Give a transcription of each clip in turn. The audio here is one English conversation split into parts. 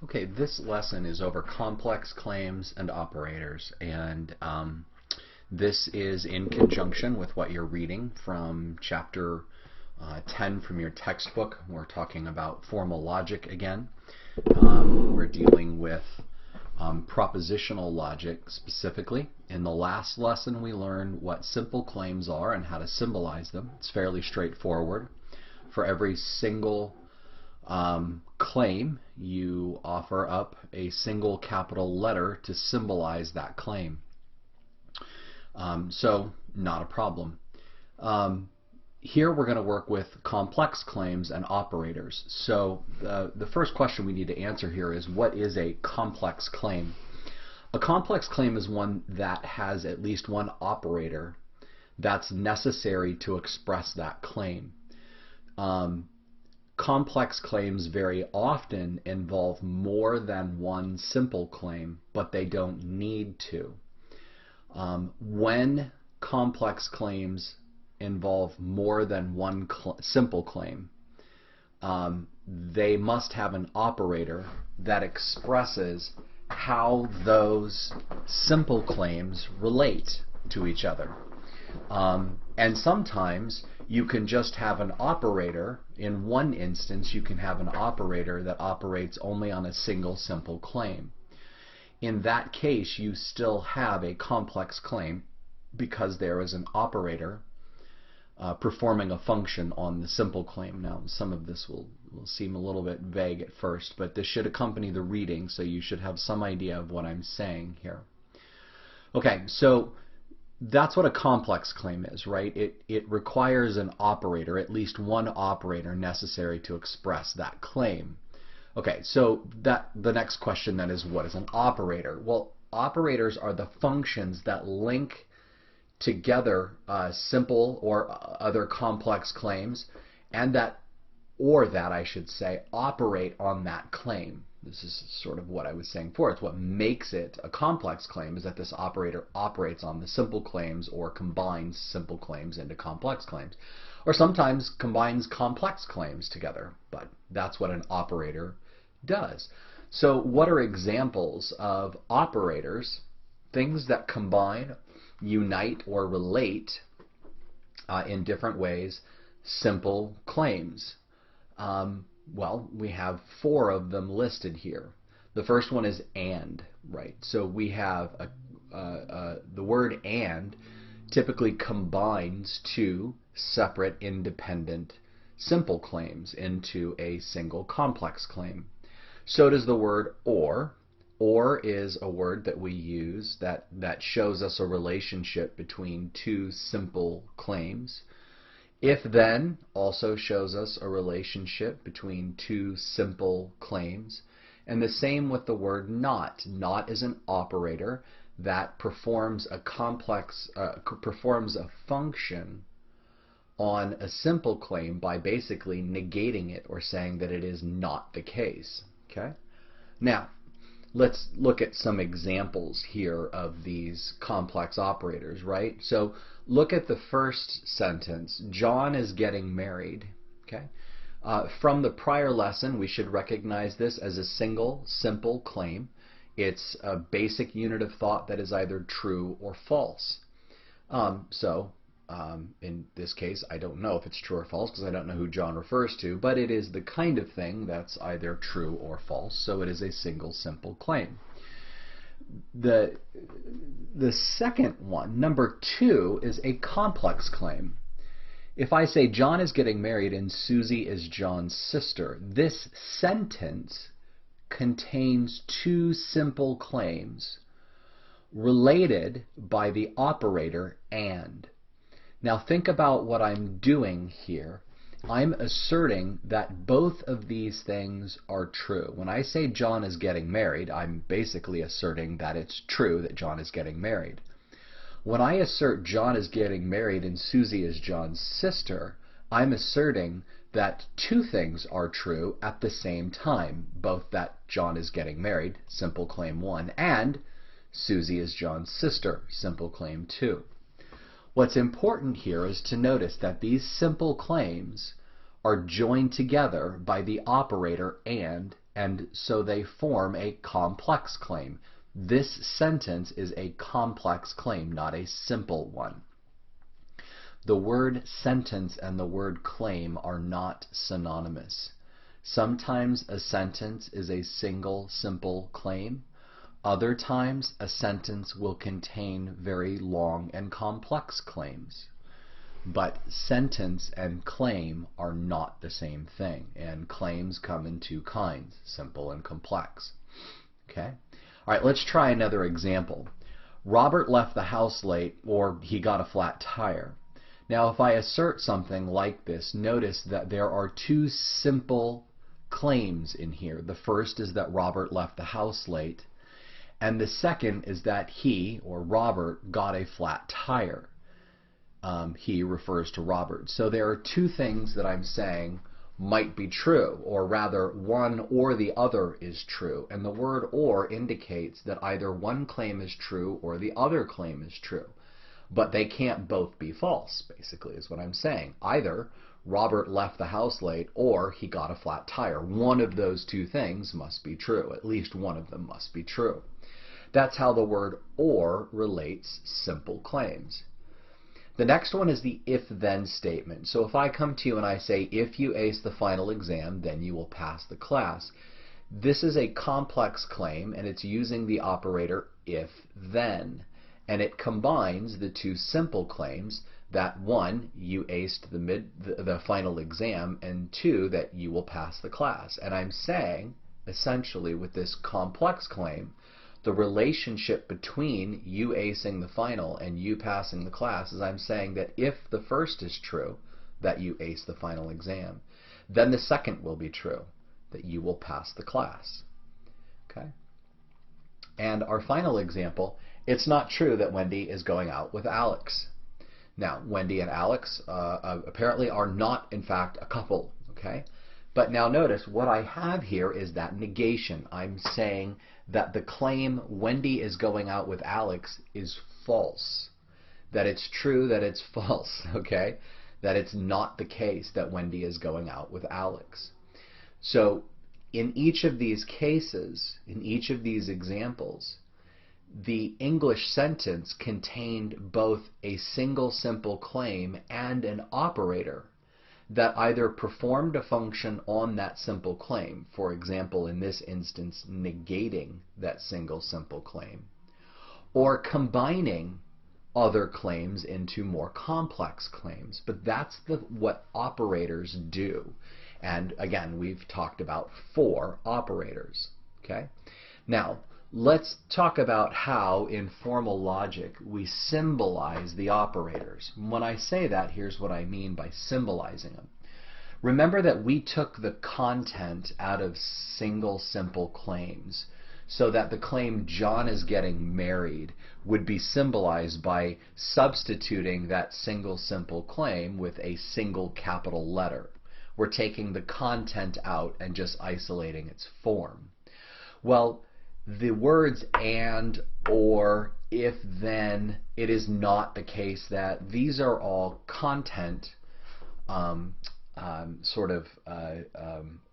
Okay, this lesson is over complex claims and operators, and this is in conjunction with what you're reading from chapter 10 from your textbook. We're talking about formal logic again. We're dealing with propositional logic specifically. In the last lesson we learned what simple claims are and how to symbolize them. It's fairly straightforward. For every single claim, you offer up a single capital letter to symbolize that claim. So not a problem. Here we're going to work with complex claims and operators. So the first question we need to answer here is, what is a complex claim? A complex claim is one that has at least one operator that's necessary to express that claim. Complex claims very often involve more than one simple claim, but they don't need to. When complex claims involve more than one simple claim, they must have an operator that expresses how those simple claims relate to each other. And sometimes you can just have an operator. In one instance, you can have an operator that operates only on a single simple claim. In that case, you still have a complex claim because there is an operator performing a function on the simple claim. Now, some of this will seem a little bit vague at first, but this should accompany the reading, so you should have some idea of what I'm saying here. Okay, so that's what a complex claim is, right? It requires an operator, at least one operator necessary to express that claim. Okay, so the next question then is, what is an operator? Well, operators are the functions that link together simple or other complex claims, and that I should say, operate on that claim. This is sort of what I was saying before. It's what makes it a complex claim, is that this operator operates on the simple claims or combines simple claims into complex claims, or sometimes combines complex claims together, but that's what an operator does. So what are examples of operators, things that combine, unite, or relate in different ways simple claims? Well, we have 4 of them listed here. The first one is and, right? So we have the word and typically combines 2 separate independent simple claims into a single complex claim. So does the word or. Or is a word that we use that shows us a relationship between 2 simple claims. If then also shows us a relationship between 2 simple claims. And the same with the word not. Not is an operator that performs a function on a simple claim by basically negating it or saying that it is not the case. Okay? Now, let's look at some examples here of these complex operators, right? So look at the first sentence. John is getting married. Okay? From the prior lesson, we should recognize this as a single, simple claim. It's a basic unit of thought that is either true or false. In this case, I don't know if it's true or false because I don't know who John refers to, but it is the kind of thing that's either true or false, so it is a single, simple claim. The second one, number 2, is a complex claim. If I say John is getting married and Susie is John's sister, this sentence contains 2 simple claims related by the operator and. Now think about what I'm doing here. I'm asserting that both of these things are true. When I say John is getting married, I'm basically asserting that it's true that John is getting married. When I assert John is getting married and Susie is John's sister, I'm asserting that 2 things are true at the same time, both that John is getting married, simple claim 1, and Susie is John's sister, simple claim 2. What's important here is to notice that these simple claims are joined together by the operator and and so they form a complex claim. This sentence is a complex claim, not a simple one. The word sentence and the word claim are not synonymous. Sometimes a sentence is a single, simple claim. Other times, a sentence will contain very long and complex claims. But sentence and claim are not the same thing, and claims come in two kinds, simple and complex. Okay? All right, let's try another example. Robert left the house late, or he got a flat tire. Now, if I assert something like this, notice that there are two simple claims in here. The first is that Robert left the house late, and the second is that he, or Robert, got a flat tire. He refers to Robert. So there are two things that I'm saying might be true, or rather one or the other is true. And the word or indicates that either one claim is true or the other claim is true. But they can't both be false, basically, is what I'm saying. Either Robert left the house late or he got a flat tire. One of those two things must be true. At least one of them must be true. That's how the word or relates simple claims. The next one is the if-then statement. So if I come to you and I say, if you ace the final exam, then you will pass the class. This is a complex claim, and it's using the operator if-then. And it combines the two simple claims that one, you aced the final exam, and two, that you will pass the class. And I'm saying, essentially, with this complex claim, the relationship between you acing the final and you passing the class is I'm saying that if the first is true, that you ace the final exam, then the second will be true, that you will pass the class. Okay? And our final example, it's not true that Wendy is going out with Alex. Now, Wendy and Alex apparently are not, in fact, a couple. Okay? But now notice, what I have here is that negation. I'm saying that the claim Wendy is going out with Alex is false. That it's true that it's false, okay? That it's not the case that Wendy is going out with Alex. So in each of these cases, in each of these examples, the English sentence contained both a single simple claim and an operator that either performed a function on that simple claim, for example, in this instance, negating that single simple claim, or combining other claims into more complex claims. But that's what operators do. And again, we've talked about 4 operators. Okay? Now, let's talk about how in formal logic we symbolize the operators. When I say that, here's what I mean by symbolizing them. Remember that we took the content out of single simple claims, so that the claim John is getting married would be symbolized by substituting that single simple claim with a single capital letter. We're taking the content out and just isolating its form. Well, the words and, or, if, then, it is not the case that these are all content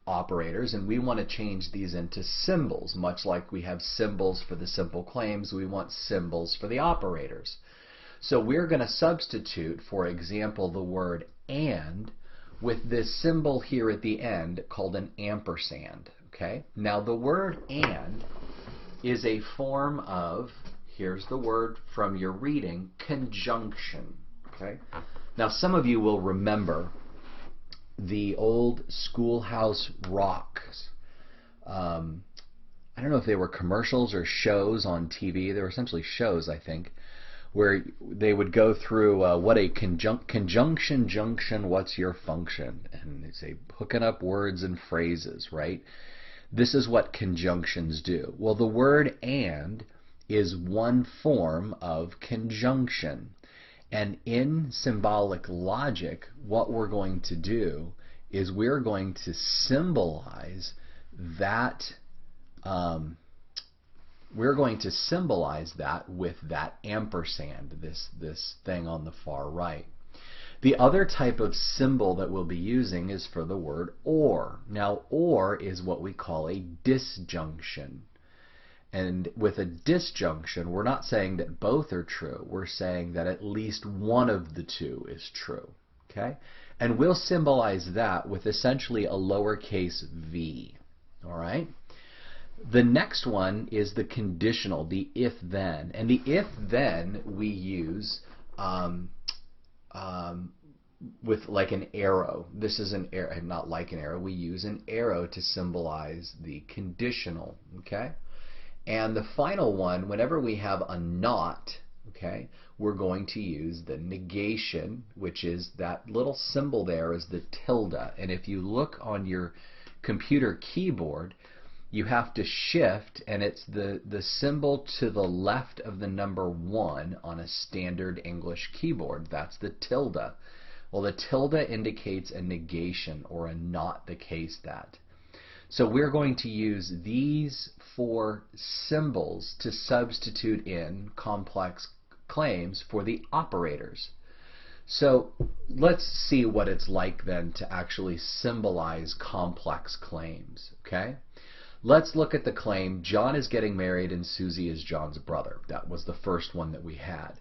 operators, and we want to change these into symbols. Much like we have symbols for the simple claims, we want symbols for the operators. So we're going to substitute, for example, the word and with this symbol here at the end called an ampersand. Okay? Now the word and is a form of, here's the word from your reading, conjunction. Okay? Now some of you will remember the old Schoolhouse Rocks. I don't know if they were commercials or shows on TV. They were essentially shows, I think, where they would go through what a conjunction junction, what's your function? And they say hooking up words and phrases, right? This is what conjunctions do. Well, the word and is one form of conjunction. And in symbolic logic, what we're going to do is we're going to symbolize that with that ampersand, this thing on the far right. The other type of symbol that we'll be using is for the word or. Now, or is what we call a disjunction. And with a disjunction, we're not saying that both are true. We're saying that at least one of the two is true. Okay? And we'll symbolize that with essentially a lowercase v. All right? The next one is the conditional, the if-then. And the if-then we use with like an arrow. This is an arrow, not like an arrow. We use an arrow to symbolize the conditional. Okay? And the final one, whenever we have a not, okay, we're going to use the negation, which is that little symbol there is the tilde. And if you look on your computer keyboard, you have to shift, and it's the symbol to the left of the number 1 on a standard English keyboard. That's the tilde. Well, the tilde indicates a negation or a not the case that. So we're going to use these 4 symbols to substitute in complex claims for the operators. So let's see what it's like then to actually symbolize complex claims. Okay? Let's look at the claim, John is getting married and Susie is John's brother. That was the first one that we had.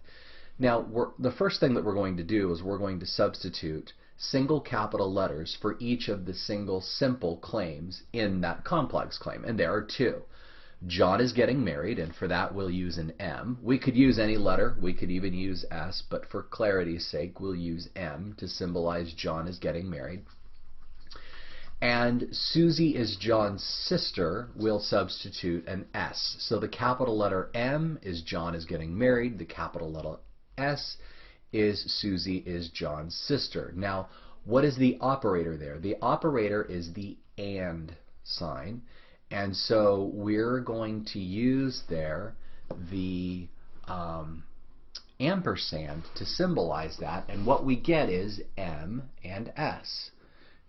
Now, the first thing that we're going to do is we're going to substitute single capital letters for each of the single simple claims in that complex claim. And there are 2. John is getting married, and for that we'll use an M. We could use any letter. We could even use S, but for clarity's sake, we'll use M to symbolize John is getting married. And Susie is John's sister, we'll substitute an S. So the capital letter M is John is getting married. The capital letter S is Susie is John's sister. Now, what is the operator there? The operator is the AND sign. And so we're going to use there the ampersand to symbolize that. And what we get is M and S.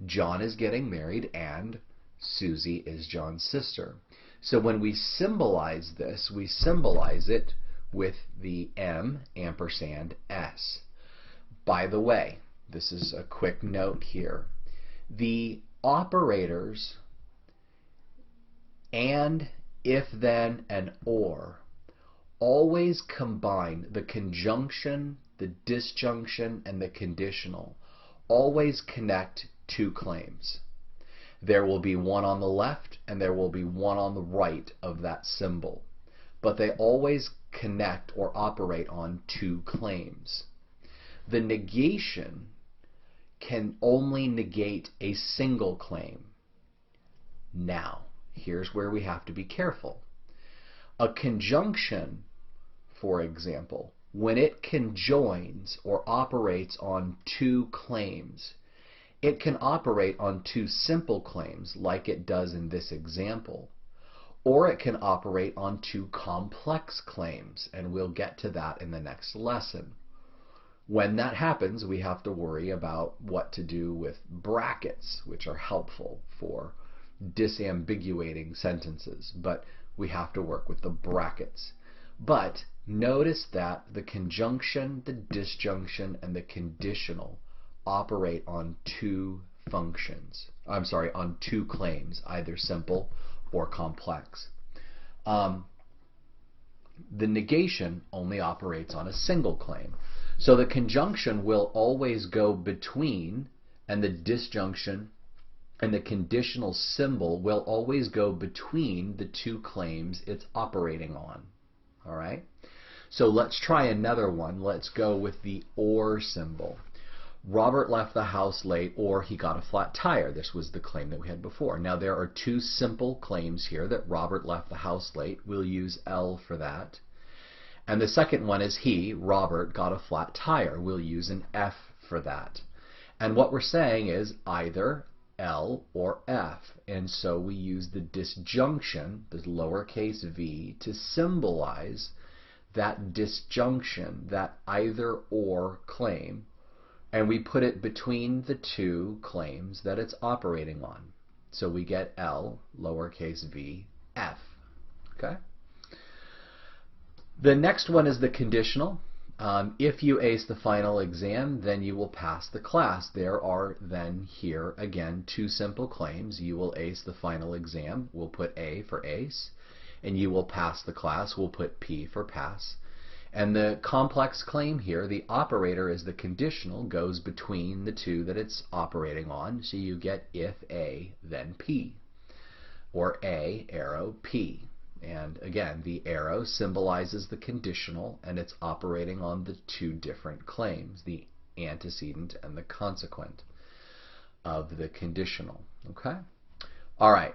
John is getting married and Susie is John's sister. So when we symbolize this, we symbolize it with the M ampersand S. By the way, this is a quick note here. The operators and, if, then, and or always combine the conjunction, the disjunction, and the conditional. Always connect 2 claims. There will be one on the left and there will be one on the right of that symbol. But they always connect or operate on 2 claims. The negation can only negate a single claim. Now, here's where we have to be careful. A conjunction, for example, when it conjoins or operates on 2 claims, it can operate on 2 simple claims like it does in this example, or it can operate on 2 complex claims, and we'll get to that in the next lesson. When that happens, we have to worry about what to do with brackets, which are helpful for disambiguating sentences, but we have to work with the brackets. But notice that the conjunction, the disjunction, and the conditional operate on 2 functions. I'm sorry, on 2 claims, either simple or complex. The negation only operates on a single claim. So the conjunction will always go between, and the disjunction and the conditional symbol will always go between the 2 claims it's operating on. All right? So let's try another one. Let's go with the or symbol. Robert left the house late, or he got a flat tire. This was the claim that we had before. Now there are 2 simple claims here, that Robert left the house late. We'll use L for that. And the second one is he, Robert, got a flat tire. We'll use an F for that. And what we're saying is either L or F. And so we use the disjunction, the lowercase v, to symbolize that disjunction, that either or claim. And we put it between the 2 claims that it's operating on. So we get L, lowercase v, F. Okay? The next one is the conditional. If you ace the final exam, then you will pass the class. There are then here again two simple claims. You will ace the final exam, we'll put A for ace, and you will pass the class, we'll put P for pass. And the complex claim here, the operator is the conditional, goes between the two that it's operating on, so you get if A, then P, or A, arrow, P. And again, the arrow symbolizes the conditional, and it's operating on the two different claims, the antecedent and the consequent of the conditional. Okay? All right.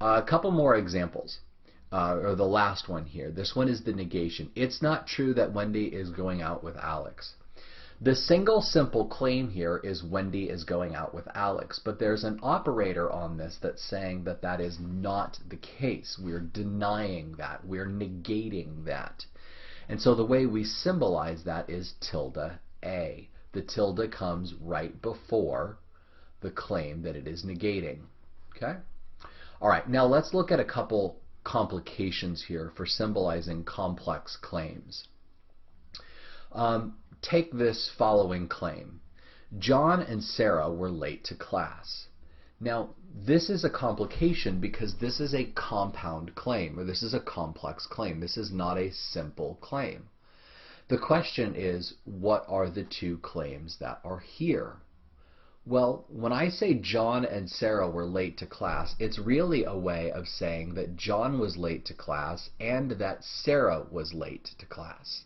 A couple more examples. Or the last one here. This one is the negation. It's not true that Wendy is going out with Alex. The single simple claim here is Wendy is going out with Alex, but there's an operator on this that's saying that that is not the case. We're denying that. We're negating that. And so the way we symbolize that is tilde A. The tilde comes right before the claim that it is negating. Okay? All right, now let's look at a couple complications here for symbolizing complex claims. Take this following claim. John and Sarah were late to class. Now, this is a complication because this is a compound claim, or this is a complex claim. This is not a simple claim. The question is, what are the two claims that are here? Well, when I say John and Sarah were late to class, it's really a way of saying that John was late to class and that Sarah was late to class.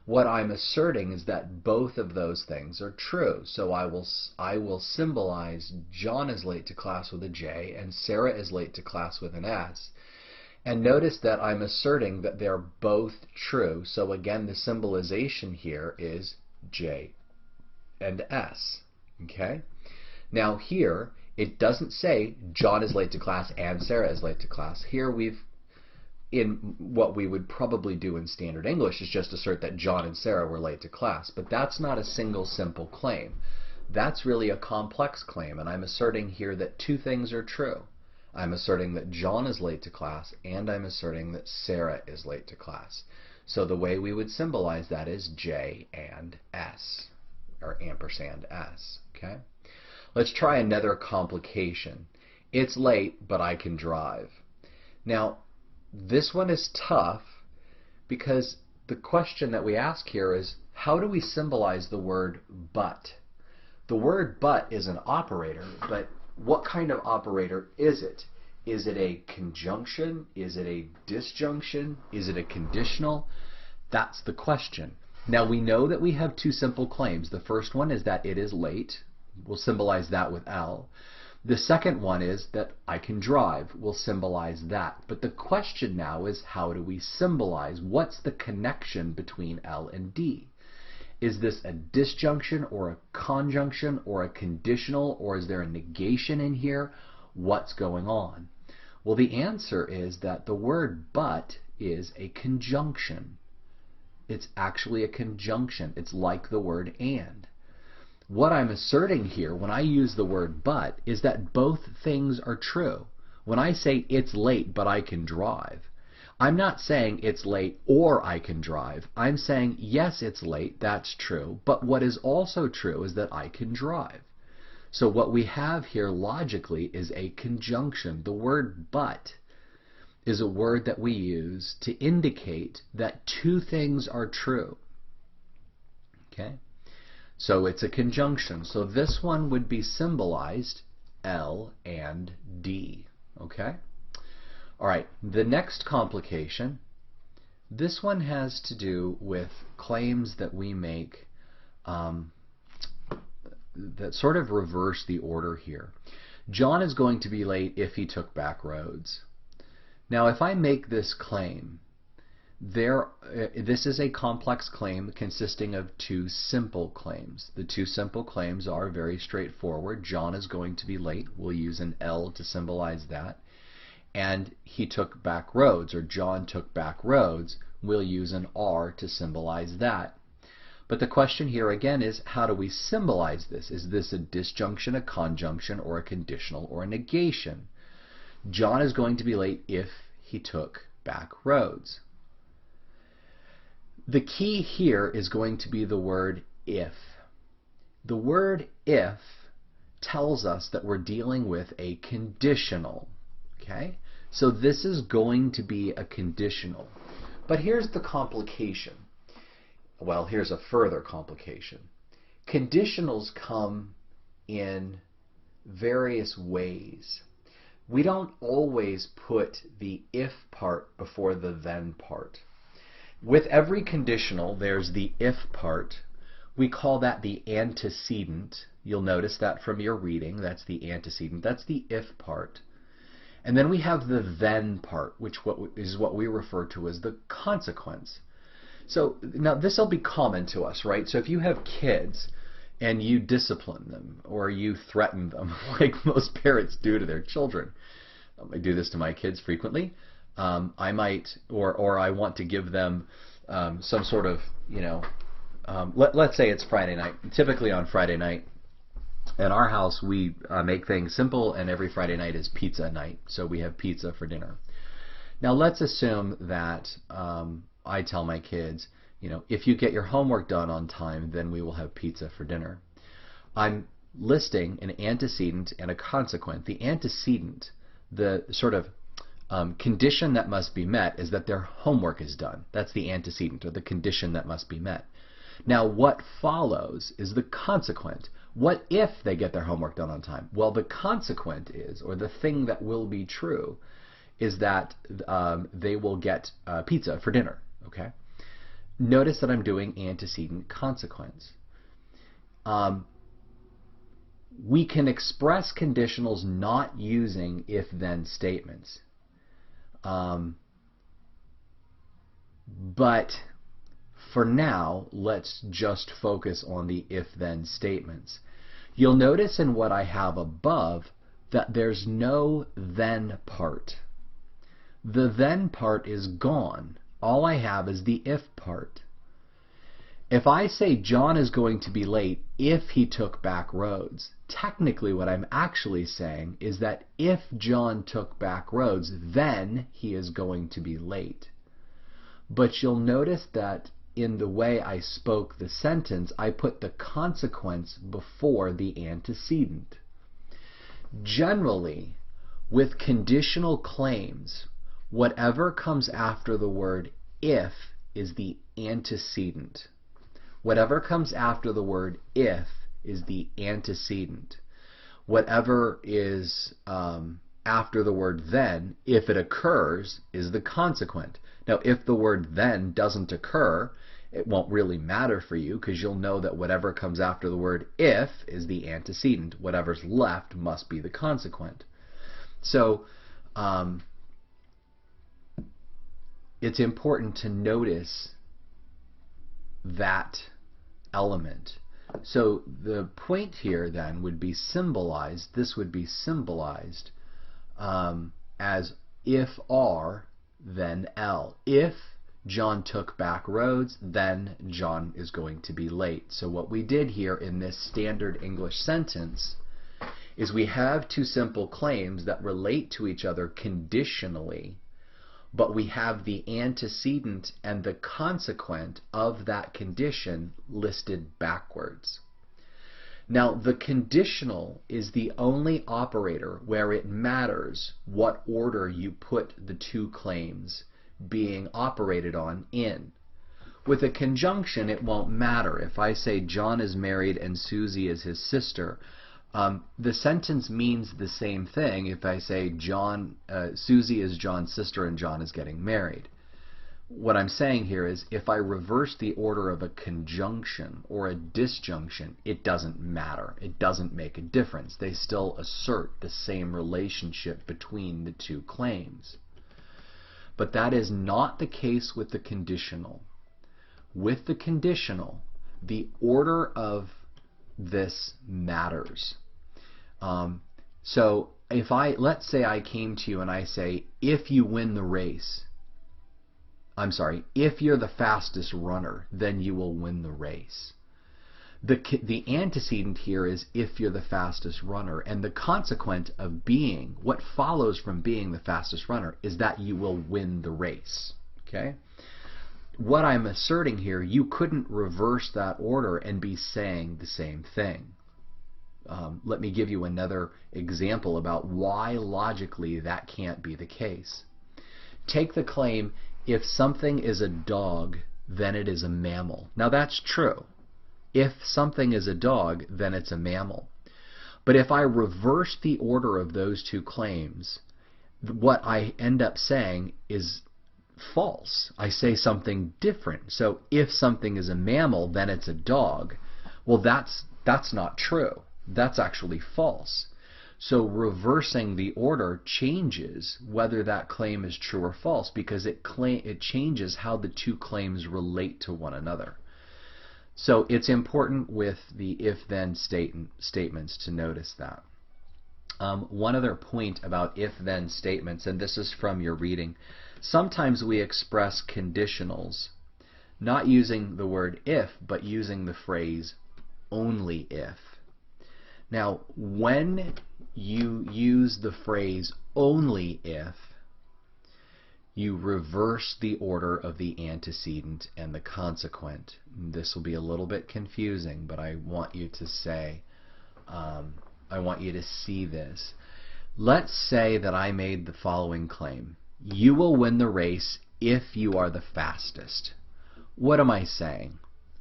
What I'm asserting is that both of those things are true. So I will symbolize John is late to class with a J and Sarah is late to class with an S. And notice that I'm asserting that they're both true. So again, the symbolization here is J and S. Okay? Now here, it doesn't say John is late to class and Sarah is late to class. Here in what we would probably do in standard English is just assert that John and Sarah were late to class. But that's not a single simple claim. That's really a complex claim, and I'm asserting here that two things are true. I'm asserting that John is late to class, and I'm asserting that Sarah is late to class. So the way we would symbolize that is J and S, or ampersand S. Okay? Let's try another complication. It's late, but I can drive. Now, this one is tough because the question that we ask here is, how do we symbolize the word but? The word but is an operator, but what kind of operator is it? Is it a conjunction? Is it a disjunction? Is it a conditional? That's the question. Now we know that we have two simple claims. The first one is that it is late. We'll symbolize that with L. The second one is that I can drive. We'll symbolize that. But the question now is, how do we symbolize? What's the connection between L and D? Is this a disjunction or a conjunction or a conditional, or is there a negation in here? What's going on? Well, the answer is that the word but is a conjunction. It's actually a conjunction. It's like the word and. What I'm asserting here when I use the word but is that both things are true. When I say it's late but I can drive, I'm not saying it's late or I can drive. I'm saying yes, it's late, that's true, but what is also true is that I can drive. So what we have here logically is a conjunction. The word but is a word that we use to indicate that two things are true. Okay? So it's a conjunction. So this one would be symbolized L and D. Okay? All right, the next complication, this one has to do with claims that we make that sort of reverse the order here. John is going to be late if he took back roads. Now, if I make this claim, this is a complex claim consisting of two simple claims. The two simple claims are very straightforward. John is going to be late. We'll use an L to symbolize that. And he took back roads, or John took back roads. We'll use an R to symbolize that. But the question here again is, how do we symbolize this? Is this a disjunction, a conjunction, or a conditional, or a negation? John is going to be late if he took back roads. The key here is going to be the word if. The word if tells us that we're dealing with a conditional. Okay? So this is going to be a conditional. But here's the complication. Well, here's a further complication. Conditionals come in various ways. We don't always put the if part before the then part. With every conditional, there's the if part. We call that the antecedent. You'll notice that from your reading. That's the antecedent. That's the if part. And then we have the then part, which is what we refer to as the consequence. So now this will be common to us, right? So if you have kids and you discipline them or you threaten them like most parents do to their children. I do this to my kids frequently. I might, or I want to give them some sort of, let's say it's Friday night. Typically on Friday night, at our house, we make things simple, and every Friday night is pizza night. So we have pizza for dinner. Now let's assume that I tell my kids, if you get your homework done on time, then we will have pizza for dinner. I'm listing an antecedent and a consequent. The antecedent, the sort of condition that must be met, is that their homework is done. That's the antecedent, or the condition that must be met. Now what follows is the consequent. What if they get their homework done on time? Well, the consequent is, or the thing that will be true, is that they will get pizza for dinner. Okay? Notice that I'm doing antecedent consequence. We can express conditionals not using if-then statements. But for now, let's just focus on the if-then statements. You'll notice in what I have above that there's no then part. The then part is gone. All I have is the if part. If I say John is going to be late if he took back roads, technically what I'm actually saying is that if John took back roads, then he is going to be late. But you'll notice that in the way I spoke the sentence, I put the consequence before the antecedent. Generally, with conditional claims, whatever comes after the word if is the antecedent. Whatever comes after the word if is the antecedent. Whatever is after the word then, if it occurs, is the consequent. Now, if the word then doesn't occur, it won't really matter for you, because you'll know that whatever comes after the word if is the antecedent. Whatever's left must be the consequent. So it's important to notice that element. So the point here then would be symbolized, this would be symbolized as if R, then L. If John took back roads, then John is going to be late. So what we did here in this standard English sentence is we have two simple claims that relate to each other conditionally, but we have the antecedent and the consequent of that condition listed backwards. Now, the conditional is the only operator where it matters what order you put the two claims being operated on in. With a conjunction, it won't matter. If I say John is married and Susie is his sister, the sentence means the same thing if I say Susie is John's sister and John is getting married. What I'm saying here is if I reverse the order of a conjunction or a disjunction, it doesn't matter. It doesn't make a difference. They still assert the same relationship between the two claims. But that is not the case with the conditional. With the conditional, the order of this matters. So if let's say I came to you and I say, if you win the race, if you're the fastest runner, then you will win the race. The antecedent here is if you're the fastest runner, and the consequent of being, what follows from being the fastest runner, is that you will win the race. Okay? what I'm asserting here, you couldn't reverse that order and be saying the same thing. Let me give you another example about why logically that can't be the case. Take the claim, if something is a dog, then it is a mammal. Now that's true. If something is a dog, then it's a mammal. But if I reverse the order of those two claims, what I end up saying is false. I say something different. So if something is a mammal, then it's a dog. Well, that's not true. That's actually false. So reversing the order changes whether that claim is true or false, because it changes how the two claims relate to one another. So it's important with the if-then statements to notice that. One other point about if-then statements, and this is from your reading. Sometimes we express conditionals not using the word if, but using the phrase only if. Now, when you use the phrase only if, you reverse the order of the antecedent and the consequent. This will be a little bit confusing, but I want you to say, I want you to see this. Let's say that I made the following claim. You will win the race if you are the fastest. What am I saying?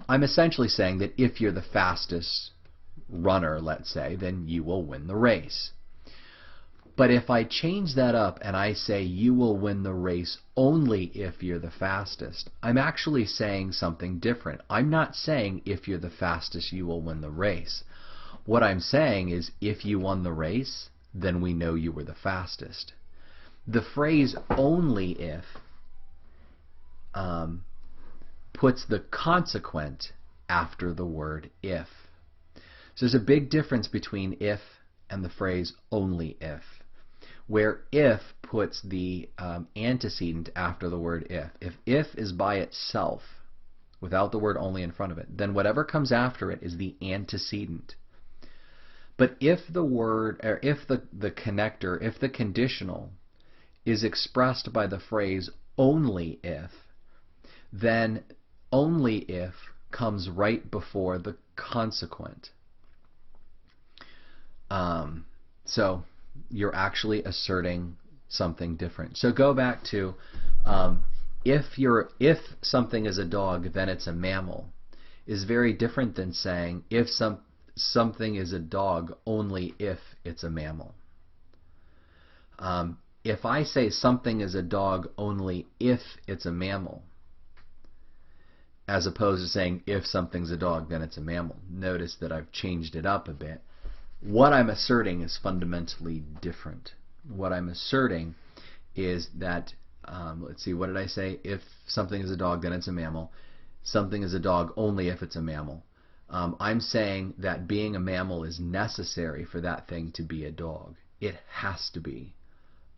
I'm essentially saying that if you're the fastest runner, let's say, then you will win the race. But if I change that up and I say you will win the race only if you're the fastest, I'm actually saying something different. I'm not saying if you're the fastest you will win the race. What I'm saying is if you won the race, then we know you were the fastest. The phrase only if puts the consequent after the word if. So there's a big difference between if and the phrase only if, where if puts the antecedent after the word if. If is by itself, without the word only in front of it, then whatever comes after it is the antecedent. But if the word, or if the connector, if the conditional is expressed by the phrase only if, then only if comes right before the consequent. So you're asserting something different. So go back to if something is a dog, then it's a mammal, is very different than saying if something is a dog only if it's a mammal. If I say something is a dog only if it's a mammal, as opposed to saying if something's a dog, then it's a mammal, notice that I've changed it up a bit. What I'm asserting is fundamentally different. What I'm asserting is that, let's see, what did I say? If something is a dog, then it's a mammal. Something is a dog only if it's a mammal. I'm saying that being a mammal is necessary for that thing to be a dog. It has to be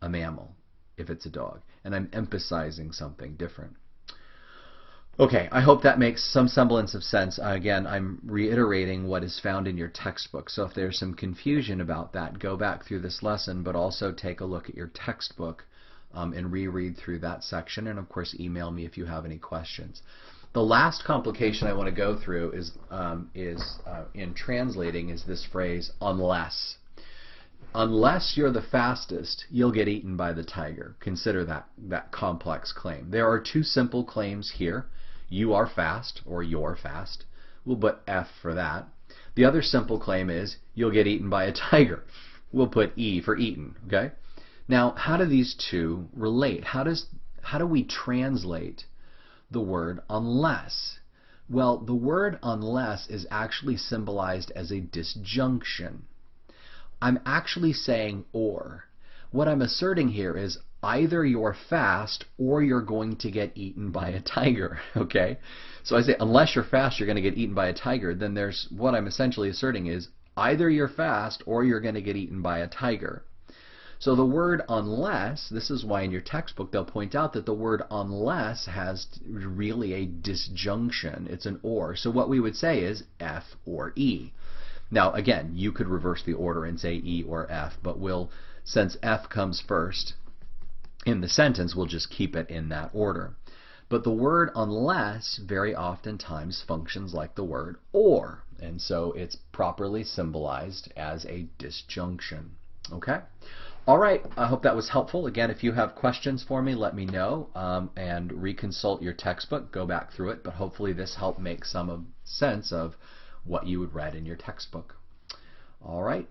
a mammal if it's a dog. And I'm emphasizing something different. Okay, I hope that makes some semblance of sense. Again, I'm reiterating what is found in your textbook. So if there's some confusion about that, go back through this lesson, but also take a look at your textbook and reread through that section. And of course, email me if you have any questions. The last complication I want to go through is in translating is this phrase, unless. Unless you're the fastest, you'll get eaten by the tiger. Consider that complex claim. There are two simple claims here. You are fast, or you're fast. We'll put F for that. The other simple claim is you'll get eaten by a tiger. We'll put E for eaten. Okay? Now, how do these two relate? How do we translate the word unless? Well, the word unless is actually symbolized as a disjunction. I'm actually saying or. What I'm asserting here is either you're fast or you're going to get eaten by a tiger. Okay? So I say unless you're fast, you're going to get eaten by a tiger. Then there's what I'm essentially asserting is either you're fast or you're going to get eaten by a tiger. So the word unless, this is why in your textbook they'll point out that the word unless has really a disjunction. It's an or. So what we would say is F or E. Now again, you could reverse the order and say E or F, but since F comes first in the sentence, we'll just keep it in that order. But the word unless very oftentimes functions like the word or, and so it's properly symbolized as a disjunction. Okay? All right, I hope that was helpful. Again, if you have questions for me, let me know, and reconsult your textbook, go back through it, but hopefully this helped make some sense of what you would read in your textbook. All right,